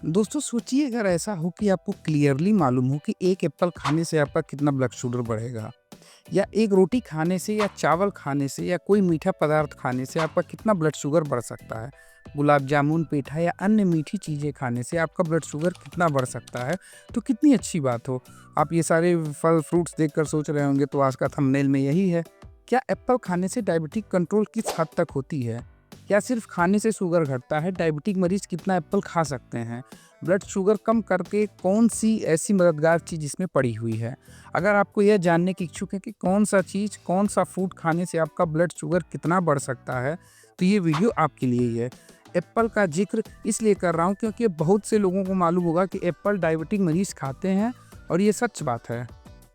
दोस्तों सोचिए अगर ऐसा हो कि आपको क्लियरली मालूम हो कि एक एप्पल खाने से आपका कितना ब्लड शुगर बढ़ेगा या एक रोटी खाने से या चावल खाने से या कोई मीठा पदार्थ खाने से आपका कितना ब्लड शुगर बढ़ सकता है। गुलाब जामुन, पेठा या अन्य मीठी चीज़ें खाने से आपका ब्लड शुगर कितना बढ़ सकता है, तो कितनी अच्छी बात हो। आप ये सारे फल फ्रूट्स देखकर सोच रहे होंगे तो आज का थंबनेल में यही है। क्या एप्पल खाने से डायबिटिक कंट्रोल किस हद तक होती है? क्या सिर्फ खाने से शुगर घटता है? डायबिटिक मरीज कितना एप्पल खा सकते हैं? ब्लड शुगर कम करके कौन-सी ऐसी मददगार चीज़ इसमें पड़ी हुई है? अगर आपको यह जानने की इच्छुक हैं कि कौन-सा चीज़, कौन-सा फूड खाने से आपका ब्लड शुगर कितना बढ़ सकता है, तो ये वीडियो आपके लिए ही है। एप्पल का ज़िक्र इसलिए कर रहा हूँ क्योंकि बहुत से लोगों को मालूम होगा कि एप्पल डायबिटिक मरीज़ खाते हैं और ये सच बात है।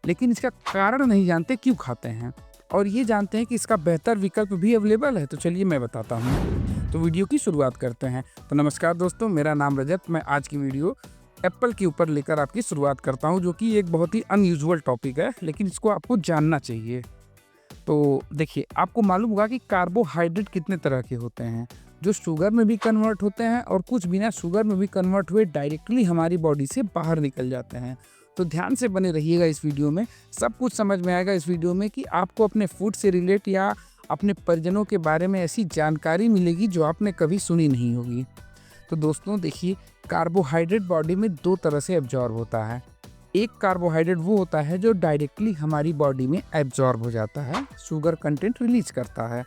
लेकिन इसका कारण नहीं जानते क्यों खाते हैं और ये जानते हैं कि इसका बेहतर विकल्प भी अवेलेबल है। तो चलिए मैं बताता हूँ। तो वीडियो की शुरुआत करते हैं। तो नमस्कार दोस्तों, मेरा नाम रजत। मैं आज की वीडियो एप्पल के ऊपर लेकर आपकी शुरुआत करता हूँ, जो कि एक बहुत ही अनयूजुअल टॉपिक है, लेकिन इसको आपको जानना चाहिए। तो देखिए, आपको मालूम होगा कि कार्बोहाइड्रेट कितने तरह के होते हैं, जो शुगर में भी कन्वर्ट होते हैं और कुछ बिना शुगर में भी कन्वर्ट हुए डायरेक्टली हमारी बॉडी से बाहर निकल जाते हैं। तो ध्यान से बने रहिएगा इस वीडियो में, सब कुछ समझ में आएगा इस वीडियो में कि आपको अपने फूड से रिलेट या अपने परिजनों के बारे में ऐसी जानकारी मिलेगी जो आपने कभी सुनी नहीं होगी। तो दोस्तों देखिए, कार्बोहाइड्रेट बॉडी में 2 तरह से एब्ज़ॉर्ब होता है। एक कार्बोहाइड्रेट वो होता है जो डायरेक्टली हमारी बॉडी में एब्ज़ॉर्ब हो जाता है, शुगर कंटेंट रिलीज़ करता है,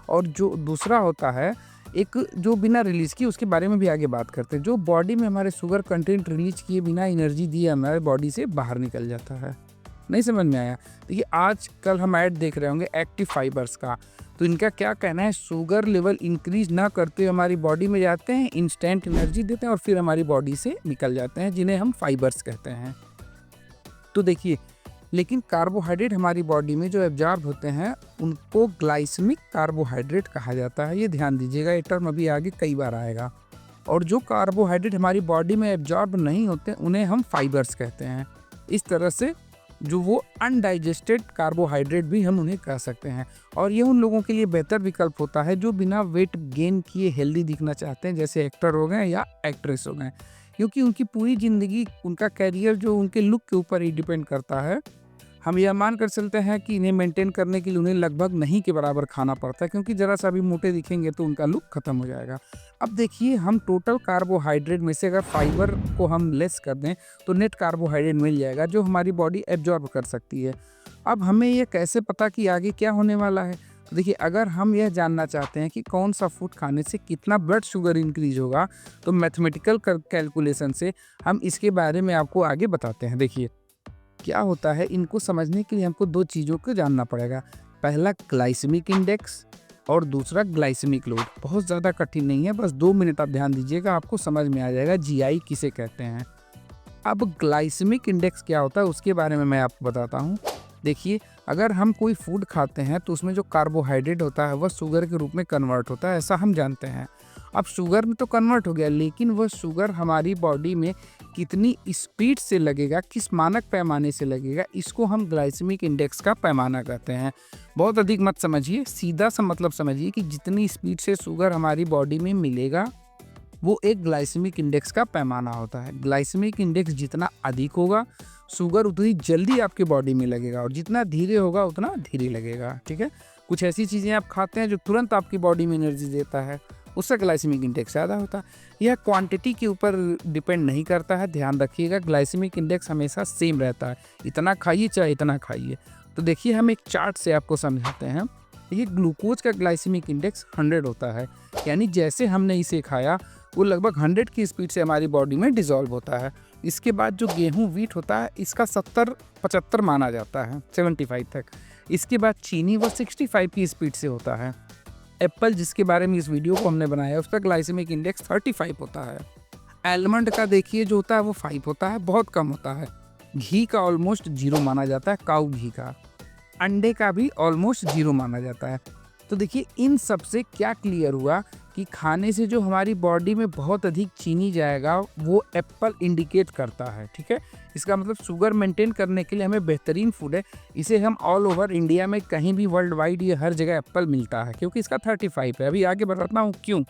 और जो दूसरा होता है, एक जो बिना रिलीज़ किए, उसके बारे में भी आगे बात करते हैं, जो बॉडी में हमारे शुगर कंटेंट रिलीज़ किए बिना एनर्जी दिए हमारे बॉडी से बाहर निकल जाता है। नहीं समझ में आया? देखिए, आजकल हम ऐड देख रहे होंगे एक्टिव फाइबर्स का, तो इनका क्या कहना है, शुगर लेवल इंक्रीज ना करते हुए हमारी बॉडी में जाते हैं, इंस्टेंट एनर्जी देते हैं और फिर हमारी बॉडी से निकल जाते हैं, जिन्हें हम फाइबर्स कहते हैं। तो देखिए, लेकिन कार्बोहाइड्रेट हमारी बॉडी में जो एब्जॉर्ब होते हैं उनको ग्लाइसेमिक कार्बोहाइड्रेट कहा जाता है। ये ध्यान दीजिएगा, ये टर्म अभी आगे कई बार आएगा। और जो कार्बोहाइड्रेट हमारी बॉडी में एब्जॉर्ब नहीं होते उन्हें हम फाइबर्स कहते हैं। इस तरह से जो वो अनडाइजेस्टेड कार्बोहाइड्रेट भी हम उन्हें कह सकते हैं, और ये उन लोगों के लिए बेहतर विकल्प होता है जो बिना वेट गेन किए हेल्दी दिखना चाहते हैं, जैसे एक्टर हो गए या एक्ट्रेस हो गए, क्योंकि उनकी पूरी ज़िंदगी, उनका करियर जो उनके लुक के ऊपर ही डिपेंड करता है। हम यह मान कर चलते हैं कि इन्हें मेंटेन करने के लिए उन्हें लगभग नहीं के बराबर खाना पड़ता है, क्योंकि ज़रा सा भी मोटे दिखेंगे तो उनका लुक खत्म हो जाएगा। अब देखिए, हम टोटल कार्बोहाइड्रेट में से अगर फाइबर को हम लेस कर दें तो नेट कार्बोहाइड्रेट मिल जाएगा जो हमारी बॉडी एब्जॉर्ब कर सकती है। अब हमें यह कैसे पता कि आगे क्या होने वाला है? तो देखिए, अगर हम यह जानना चाहते हैं कि कौन सा फूड खाने से कितना ब्लड शुगर इंक्रीज होगा, तो मैथमेटिकल कैलकुलेशन से हम इसके बारे में आपको आगे बताते हैं। देखिए क्या होता है, इनको समझने के लिए हमको 2 चीज़ों को जानना पड़ेगा। पहला ग्लाइसेमिक इंडेक्स और दूसरा ग्लाइसेमिक लोड। बहुत ज़्यादा कठिन नहीं है, बस 2 मिनट आप ध्यान दीजिएगा, आपको समझ में आ जाएगा जीआई किसे कहते हैं। अब ग्लाइसेमिक इंडेक्स क्या होता है उसके बारे में मैं आपको बताता हूँ। देखिए, अगर हम कोई फूड खाते हैं तो उसमें जो कार्बोहाइड्रेट होता है वह शुगर के रूप में कन्वर्ट होता है, ऐसा हम जानते हैं। अब शुगर में तो कन्वर्ट हो गया, लेकिन वह शुगर हमारी बॉडी में कितनी स्पीड से लगेगा, किस मानक पैमाने से लगेगा, इसको हम ग्लाइसेमिक इंडेक्स का पैमाना कहते हैं। बहुत अधिक मत समझिए, सीधा सा मतलब समझिए कि जितनी स्पीड से शुगर हमारी बॉडी में मिलेगा वो एक ग्लाइसेमिक इंडेक्स का पैमाना होता है। ग्लाइसेमिक इंडेक्स जितना अधिक होगा, शुगर उतनी जल्दी आपके बॉडी में लगेगा, और जितना धीरे होगा उतना धीरे लगेगा। ठीक है, कुछ ऐसी चीज़ें आप खाते हैं जो तुरंत आपकी बॉडी में एनर्जी देता है, उससे ग्लाइसेमिक इंडेक्स ज़्यादा होता है। यह क्वांटिटी के ऊपर डिपेंड नहीं करता है, ध्यान रखिएगा। ग्लाइसेमिक इंडेक्स हमेशा सेम रहता है, इतना खाइए चाहे इतना खाइए। तो देखिए, हम एक चार्ट से आपको समझाते हैं। ये ग्लूकोज का ग्लाइसेमिक इंडेक्स 100 होता है, यानी जैसे हमने इसे खाया वो लगभग 100 की स्पीड से हमारी बॉडी में डिसॉल्व होता है। इसके बाद जो गेहूँ, व्हीट होता है, इसका 70-75 माना जाता है, 75 तक। इसके बाद चीनी, वो 65 की स्पीड से होता है। एप्पल, जिसके बारे में इस वीडियो को हमने बनाया, उसका ग्लाइसेमिक इंडेक्स 35 होता है। आलमंड का देखिए जो होता है वो 5 होता है, बहुत कम होता है। घी का ऑलमोस्ट 0 माना जाता है, काऊ घी का। अंडे का भी ऑलमोस्ट 0 माना जाता है। तो देखिए, इन सब से क्या क्लियर हुआ कि खाने से जो हमारी बॉडी में बहुत अधिक चीनी जाएगा वो एप्पल इंडिकेट करता है। ठीक है, इसका मतलब शुगर मेंटेन करने के लिए हमें बेहतरीन फूड है। इसे हम ऑल ओवर इंडिया में कहीं भी वर्ल्ड वाइड ये हर जगह एप्पल मिलता है, क्योंकि इसका 35 है। अभी आगे बताता हूँ क्यों।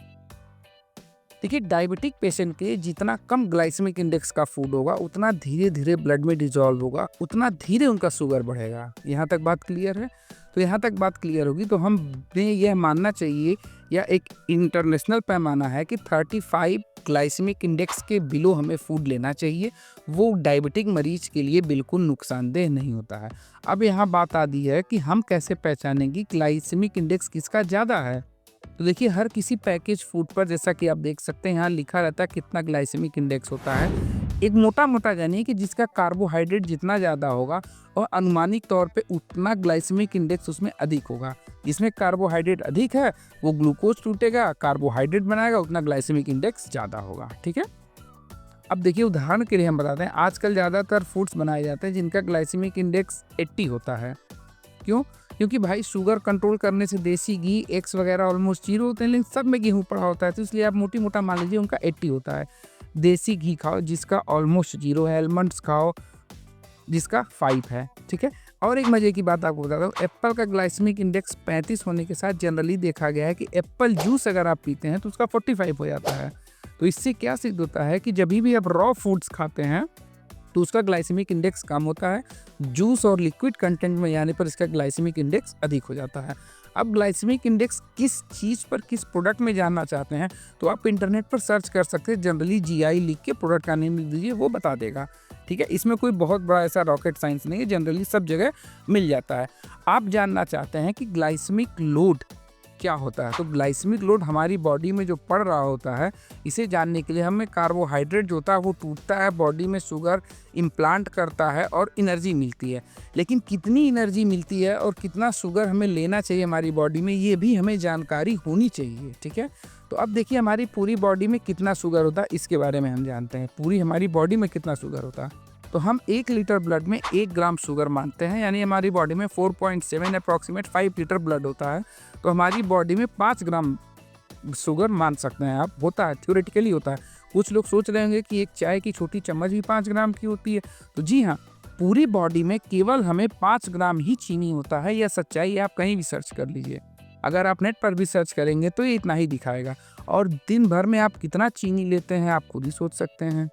देखिए डायबिटिक पेशेंट के जितना कम ग्लाइसेमिक इंडेक्स का फूड होगा उतना धीरे धीरे ब्लड में डिजॉल्व होगा, उतना धीरे उनका शुगर बढ़ेगा। यहाँ तक बात क्लियर है? तो यहाँ तक बात क्लियर होगी तो हमें यह मानना चाहिए या एक इंटरनेशनल पैमाना है कि 35 ग्लाइसेमिक इंडेक्स के बिलो हमें फूड लेना चाहिए। वो डायबिटिक मरीज के लिए बिल्कुल नुकसानदेह नहीं होता है। अब यहाँ बात आती है कि हम कैसे पहचानेंगे ग्लाइसेमिक इंडेक्स किसका ज़्यादा है। तो देखिए हर किसी पैकेज फूड पर जैसा कि आप देख सकते हैं यहाँ लिखा रहता है कितना ग्लाइसेमिक इंडेक्स होता है। एक मोटा जानिए कि जिसका कार्बोहाइड्रेट जितना ज़्यादा होगा और अनुमानिक तौर पे उतना ग्लाइसेमिक इंडेक्स उसमें अधिक होगा। जिसमें कार्बोहाइड्रेट अधिक है वो ग्लूकोज टूटेगा, कार्बोहाइड्रेट बनाएगा, उतना ग्लाइसेमिक इंडेक्स ज़्यादा होगा। ठीक है, अब देखिए उदाहरण के लिए हम बताते हैं आजकल ज़्यादातर फूड्स बनाए जाते हैं जिनका ग्लाइसेमिक इंडेक्स 80 होता है। क्यों? क्योंकि भाई शुगर कंट्रोल करने से देसी घी, एग्स वगैरह ऑलमोस्ट जीरो होते हैं, लेकिन सब में गेहूँ पड़ा होता है, तो इसलिए आप मोटा मान लीजिए उनका 80 होता है। देसी घी खाओ जिसका ऑलमोस्ट जीरो है, एलमंड्स खाओ जिसका 5 है। ठीक है, और एक मजे की बात आपको बताता हूँ, एप्पल का ग्लाइसेमिक इंडेक्स 35 होने के साथ जनरली देखा गया है कि एप्पल जूस अगर आप पीते हैं तो उसका 45 हो जाता है। तो इससे क्या सिद्ध होता है कि जब भी आप रॉ फूड्स खाते हैं तो उसका ग्लाइसेमिक इंडेक्स कम होता है, जूस और लिक्विड कंटेंट में जाने पर इसका ग्लाइसेमिक इंडेक्स अधिक हो जाता है। अब ग्लाइसेमिक इंडेक्स किस चीज़ पर, किस प्रोडक्ट में जानना चाहते हैं तो आप इंटरनेट पर सर्च कर सकते हैं, जनरली जीआई लिख के प्रोडक्ट का नेम लिख दीजिए, वो बता देगा। ठीक है, इसमें कोई बहुत बड़ा ऐसा रॉकेट साइंस नहीं है, जनरली सब जगह मिल जाता है। आप जानना चाहते हैं कि ग्लाइसेमिक लोड क्या होता है, तो ग्लाइसेमिक लोड हमारी बॉडी में जो पड़ रहा होता है, इसे जानने के लिए हमें कार्बोहाइड्रेट जो होता है वो टूटता है, बॉडी में शुगर इम्प्लांट करता है और एनर्जी मिलती है। लेकिन कितनी एनर्जी मिलती है और कितना शुगर हमें लेना चाहिए हमारी बॉडी में, ये भी हमें जानकारी होनी चाहिए। ठीक है, तो अब देखिए हमारी पूरी बॉडी में कितना शुगर होता है इसके बारे में हम जानते हैं। पूरी हमारी बॉडी में कितना शुगर होता है, तो हम 1 लीटर ब्लड में 1 ग्राम शुगर मानते हैं, यानी हमारी बॉडी में 4.7 अप्रॉक्सीमेट 5 लीटर ब्लड होता है, तो हमारी बॉडी में 5 ग्राम शुगर मान सकते हैं आप, होता है, थ्योरेटिकली होता है। कुछ लोग सोच रहे होंगे कि एक चाय की छोटी चम्मच भी 5 ग्राम की होती है, तो जी हाँ, पूरी बॉडी में केवल हमें 5 ग्राम ही चीनी होता है। यह सच्चाई आप कहीं भी सर्च कर लीजिए, अगर आप नेट पर भी सर्च करेंगे तो ये इतना ही दिखाएगा। और दिन भर में आप कितना चीनी लेते हैं आप खुद ही सोच सकते हैं,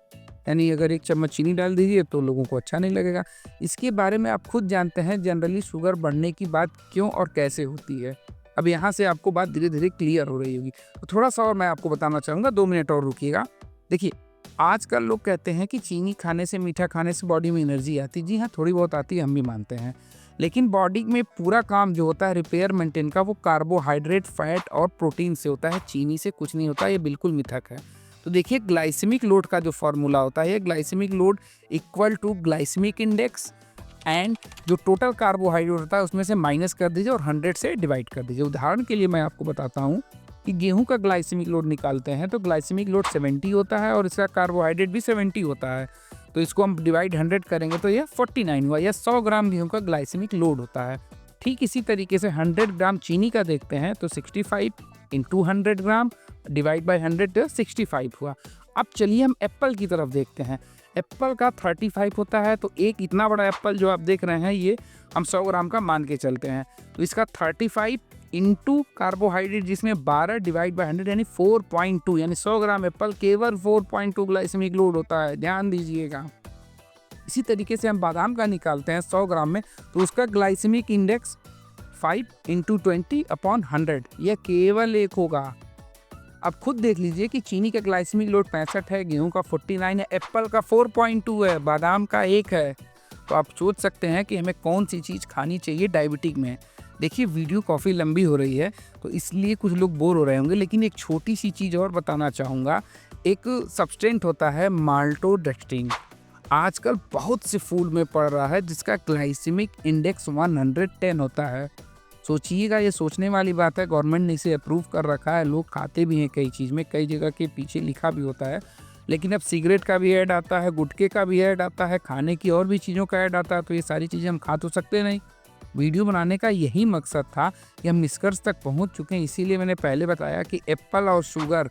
यानी अगर 1 चम्मच चीनी डाल दीजिए तो लोगों को अच्छा नहीं लगेगा। इसके बारे में आप खुद जानते हैं जनरली शुगर बढ़ने की बात क्यों और कैसे होती है। अब यहाँ से आपको बात धीरे धीरे क्लियर हो रही होगी, तो थोड़ा सा और मैं आपको बताना चाहूँगा, 2 मिनट और रुकिएगा। देखिए आजकल लोग कहते हैं कि चीनी खाने से, मीठा खाने से बॉडी में एनर्जी आती है। जी हाँ, थोड़ी बहुत आती है, हम भी मानते हैं, लेकिन बॉडी में पूरा काम जो होता है रिपेयर मेंटेन का, वो कार्बोहाइड्रेट, फैट और प्रोटीन से होता है, चीनी से कुछ नहीं होता। ये बिल्कुल मिथक है। तो देखिए ग्लाइसेमिक लोड का जो फॉर्मूला होता है, glycemic load equal to glycemic index and जो टोटल कार्बोहाइड्रेट होता है उसमें से माइनस कर दीजिए और 100 से डिवाइड कर दीजिए। उदाहरण के लिए मैं आपको बताता हूँ कि गेहूं का ग्लाइसेमिक लोड निकालते हैं तो ग्लाइसेमिक लोड 70 होता है और इसका कार्बोहाइड्रेट भी 70 होता है, तो इसको हम डिवाइड 100 करेंगे तो यह 49 हुआ। यह 100 ग्राम गेहूं का ग्लाइसेमिक लोड होता है। ठीक इसी तरीके से 100 ग्राम चीनी का देखते हैं तो 65 इंटू 100 ग्राम डिवाइड बाई 100 तो 65 हुआ। अब चलिए हम एप्पल की तरफ देखते हैं। एप्पल का 35 होता है, तो एक इतना बड़ा एप्पल जो आप देख रहे हैं ये हम 100 ग्राम का मान के चलते हैं, तो इसका 35 इंटू कार्बोहाइड्रेट जिसमें 12 डिवाइड बाई 100 यानी 4.2, यानी 100 ग्राम एप्पल केवल 4.2 ग्लाइसेमिक लोड होता है, ध्यान दीजिएगा। इसी तरीके से हम बादाम का निकालते हैं 100 ग्राम में, तो उसका ग्लाइसेमिक इंडेक्स 5 इंटू 20/100, यह केवल 1 होगा। अब खुद देख लीजिए कि चीनी का ग्लाइसेमिक लोड 65 है, गेहूं का 49 है, एप्पल का 4.2 है, बादाम का 1 है। तो आप सोच सकते हैं कि हमें कौन सी चीज़ खानी चाहिए डायबिटिक में। देखिए वीडियो काफ़ी लंबी हो रही है तो इसलिए कुछ लोग बोर हो रहे होंगे, लेकिन एक छोटी सी चीज़ और बताना चाहूँगा। एक सब्सटेंट होता है माल्टोडेक्स्ट्रिन, आजकल बहुत से फूड में पड़ रहा है जिसका ग्लाइसेमिक इंडेक्स 110 होता है। सोचिएगा, ये सोचने वाली बात है, गवर्नमेंट ने इसे अप्रूव कर रखा है, लोग खाते भी हैं कई चीज़ में, कई जगह के पीछे लिखा भी होता है। लेकिन अब सिगरेट का भी ऐड आता है, गुटखे का भी ऐड आता है, खाने की और भी चीज़ों का ऐड आता है, तो ये सारी चीज़ें हम खा तो सकते नहीं। वीडियो बनाने का यही मकसद था कि हम निष्कर्ष तक पहुंच चुके हैं, इसीलिए मैंने पहले बताया कि एप्पल और शुगर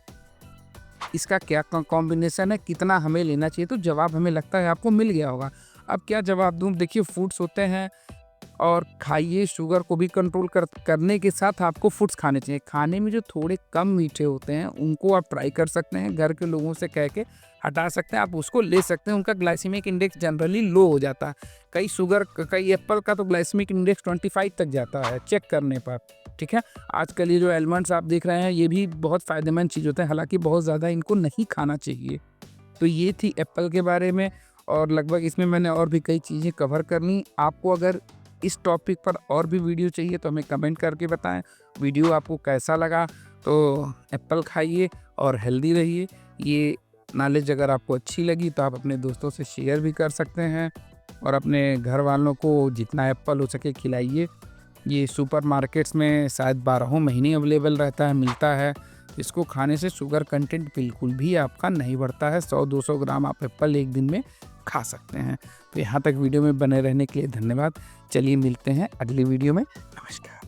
इसका क्या कॉम्बिनेशन है, कितना हमें लेना चाहिए। तो जवाब हमें लगता है आपको मिल गया होगा। अब क्या जवाब दूँ? देखिए फूड्स होते हैं और खाइए, शुगर को भी कंट्रोल करने के साथ आपको फ्रूट्स खाने चाहिए। खाने में जो थोड़े कम मीठे होते हैं उनको आप ट्राई कर सकते हैं, घर के लोगों से कह के हटा सकते हैं, आप उसको ले सकते हैं। उनका ग्लाइसेमिक इंडेक्स जनरली लो हो जाता है। कई एप्पल का तो ग्लाइसेमिक इंडेक्स 25 तक जाता है चेक करने पर, ठीक है। आजकल ये जो आलमंड्स आप देख रहे हैं ये भी बहुत फ़ायदेमंद चीज़ होता है, हालाँकि बहुत ज़्यादा इनको नहीं खाना चाहिए। तो ये थी एप्पल के बारे में, और लगभग इसमें मैंने और भी कई चीज़ें कवर कर लीं। आपको अगर इस टॉपिक पर और भी वीडियो चाहिए तो हमें कमेंट करके बताएं। वीडियो आपको कैसा लगा, तो एप्पल खाइए और हेल्दी रहिए। ये नॉलेज अगर आपको अच्छी लगी तो आप अपने दोस्तों से शेयर भी कर सकते हैं, और अपने घर वालों को जितना एप्पल हो सके खिलाइए। ये सुपर मार्केट्स में शायद 12 महीने अवेलेबल रहता है, मिलता है। इसको खाने से शुगर कंटेंट बिल्कुल भी आपका नहीं बढ़ता है। 100-200 ग्राम आप एप्पल एक दिन में खा सकते हैं। तो यहाँ तक वीडियो में बने रहने के लिए धन्यवाद। चलिए मिलते हैं अगली वीडियो में। नमस्कार।